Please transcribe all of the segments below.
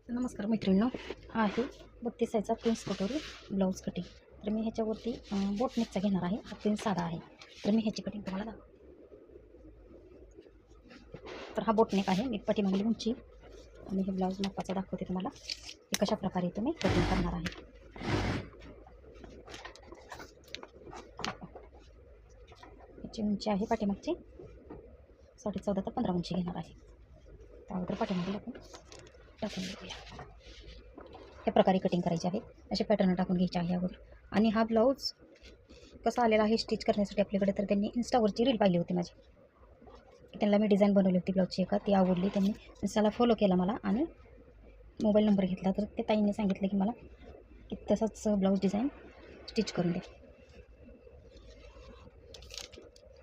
नमस्कार मैत्रिणींनो, आहे 32 साईजचा प्रिन्स कटोरी ब्लाऊज कटिंग. तर मी ह्याच्यावरती बोटनेकचा घेणार आहे. हा प्रिन्स साधा आहे, तर मी ह्याची कटिंग तुम्हाला दाखवते. तर हा बोटनेक आहे, मी पाठीमागली उंची आणि हे ब्लाऊज मापाचा दाखवते तुम्हाला की कशा प्रकारे तुम्ही कटिंग करणार आहे. ह्याची उंची आहे पाठीमागची 14.5 ते 15 उंची घेणार आहे. त्यानंतर पाठीमागली आपण टाकून घेऊया. ह्या प्रकारे कटिंग करायची आहे. असे पॅटर्न टाकून घ्यायचे आहे अगोदर. आणि हा ब्लाऊज कसा आलेला आहे स्टिच करण्यासाठी आपल्याकडे, तर त्यांनी इन्स्टावरची रील पाहिली होती माझी. त्यांना मी डिझाईन बनवली होती ब्लाऊजची एका, ती आवडली. त्यांनी इन्स्टाला फॉलो केला मला आणि मोबाईल नंबर घेतला. तर ते ताईंनी सांगितलं की मला की तसाच ब्लाऊज डिझाईन स्टिच करून द्या.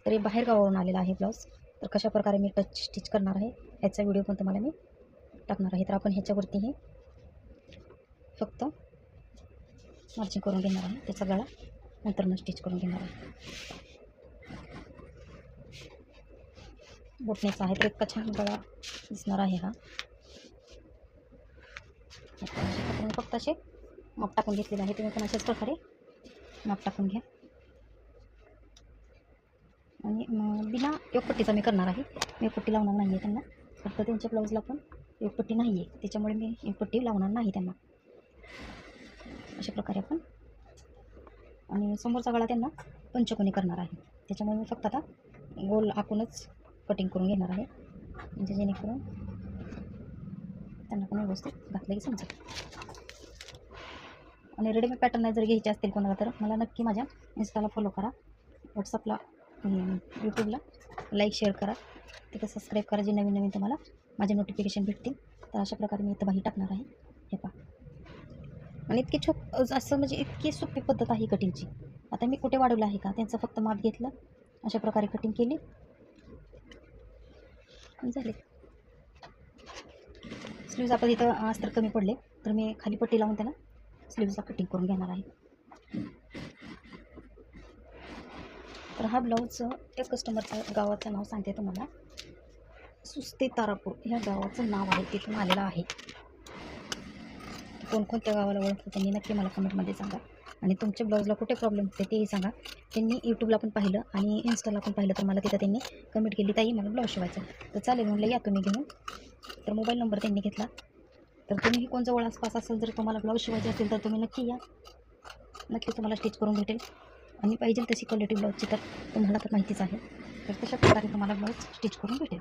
तरी बाहेर गावावरून आलेला आहे ब्लाऊज. तर कशा प्रकारे मी टच स्टिच करणार आहे ह्याचा व्हिडिओ पण तुम्हाला मी टाकणार आहे. तर आपण ह्याच्यावरती हे फक्त मार्जिंग करून घेणार आहे. त्याचा गळा नंतर स्टिच करून घेणार आहे. बोटनेचा आहे तर इतका छान गळा दिसणार आहे हा. फक्त असे माप टाकून घेतलेले आहे. तुम्ही पण अशाच प्रकारे माप टाकून घ्या. आणि बिना योगपट्टीचा मी करणार आहे. मी योगपट्टी लावणार नाही आहे त्यांना, फक्त त्यांच्या ब्लाऊजला पण योगपट्टी नाही आहे, त्याच्यामुळे मी योगपट्टी लावणार नाही त्यांना. अशा प्रकारे आपण आणि समोरचा गळा त्यांना पंचकोनी करणार आहे. त्याच्यामुळे मी फक्त आता गोल आखूनच कटिंग करून घेणार आहे, म्हणजे जेणेकरून त्यांना पण व्यवस्थित घातलं की समजेल. आणि रेडीमेड पॅटर्न जर घ्यायचे असतील कोणाला तर मला नक्की माझ्या इन्स्टाला फॉलो करा, व्हॉट्सअपला यूट्यूबला लाईक शेअर करा, तिथं सबस्क्राईब करा, जे नवीन नवीन तुम्हाला माझे नोटिफिकेशन भेटतील. तर अशा प्रकारे मी इथं बाही टाकणार आहे. हे पहा, आणि इतकी असं म्हणजे इतकी सोपी पद्धत आहे कटिंगची. आता मी कुठे वाढवलं आहे का, त्यांचं फक्त माप घेतलं, अशा प्रकारे कटिंग केली आणि झाले. स्लीव्ज आपण इथं अस्तर कमी पडले तर मी खाली पट्टी लावून त्याला स्लीव्जला कटिंग करून घेणार आहे. तर हा ब्लाऊज त्या कस्टमरचं गावाचं नाव सांगते तुम्हाला, सुस्ते तारापूर ह्या गावाचं नाव आहे, तिथून आलेलं आहे. कोणकोणत्या गावाला ओळखतं त्यांनी नक्की मला कमेंटमध्ये सांगा. आणि तुमच्या ब्लाऊजला कुठे प्रॉब्लेम होते तेही सांगा. त्यांनी यूट्यूबला पण पाहिलं आणि इन्स्टाला पण पाहिलं, तर मला तिथं त्यांनी कमेंट केली, ताई मला ब्लाऊज शिवायचा. तर चालेल म्हटलं, या तुम्ही घेऊन. तर मोबाईल नंबर त्यांनी घेतला. तर तुम्हीही कोण जवळ आसपास असेल, जर तुम्हाला ब्लाऊज शिवायचे असेल तर तुम्ही नक्की या, नक्की तुम्हाला स्टिच करून भेटेल. आणि पाहिजे तशी क्वालिटी ब्लाऊजची तर तुम्हाला तर माहितीच आहे. तर तशा प्रकारे तुम्हाला ब्लाऊज स्टिच करून भेटेल.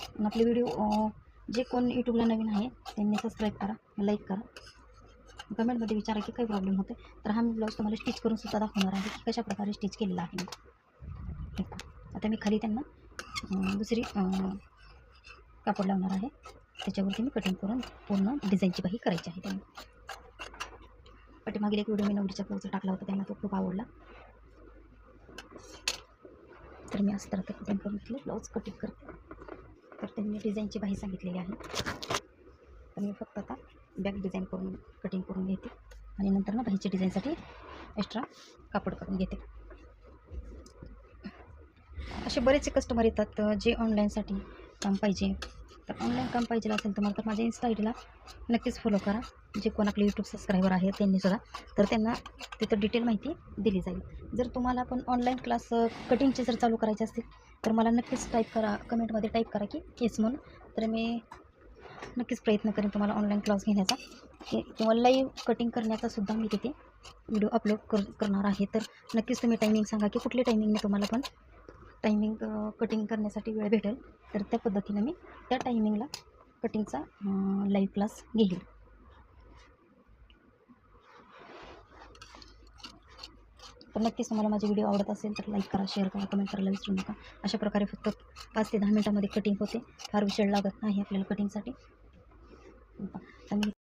आणि आपले व्हिडिओ जे कोण यूट्यूबला नवीन आहे त्यांनी सबस्क्राईब करा, लाईक करा, कमेंटमध्ये विचारा की काही प्रॉब्लेम होते. तर हा मी ब्लाऊज तुम्हाला स्टिच करून सुद्धा दाखवणार आहे की कशा प्रकारे स्टिच केलेला आहे. आता मी खाली त्यांना दुसरी कापड लावणार आहे, त्याच्यावरती मी कटिंग करून पूर्ण डिझाईनची बाही करायची आहे. त्यांना पाठीमागील एक व्हिडिओ मी नवरीच्या ब्लाऊजचा टाकला होता, त्यांना तो खूप आवडला. तर मी असं तर डिझाईन करून घेतलं, ब्लाऊज कटिंग करते. तर त्यांनी डिझाईनची बाही सांगितलेली आहे. तर मी फक्त आता बॅक डिझाईन करून कटिंग करून घेते आणि नंतर ना बाहीच्या डिझाईनसाठी एक्स्ट्रा कापड करून घेते. असे बरेचसे कस्टमर येतात जे ऑनलाईनसाठी काम पाहिजे. तर ऑनलाईन काम पाहिजे असेल तुम्हाला तर माझ्या इन्स्टा आय डीला नक्कीच फॉलो करा. जे कोण आपले यूट्यूब सबस्क्रायबर आहेत त्यांनीसुद्धा, तर त्यांना तिथं डिटेल माहिती दिली जाईल. जर तुम्हाला पण ऑनलाईन क्लास कटिंगचे जर चालू करायचे असतील तर मला नक्कीच टाईप करा, कमेंटमध्ये टाईप करा की येस म्हणून. तर मी नक्कीच प्रयत्न करेन तुम्हाला ऑनलाईन क्लास घेण्याचा किंवा लाईव्ह कटिंग करण्याचासुद्धा मी तिथे व्हिडिओ अपलोड करणार आहे. तर नक्कीच तुम्ही टायमिंग सांगा की कुठल्या टायमिंगने तुम्हाला पण टायमिंग कटिंग करण्यासाठी वेळ भेटेल, तर त्या पद्धतीने मी त्या टायमिंगला कटिंगचा लाईव्ह क्लास घेईल. तर नक्कीच तुम्हाला माझे व्हिडिओ आवडत असेल तर लाईक करा, शेअर करा, कमेंट करायला विसरू नका. अशा प्रकारे फक्त 5 ते 10 मिनटामध्ये कटिंग होते, फार वेळ लागत नाही आपल्याला कटिंगसाठी. तर मी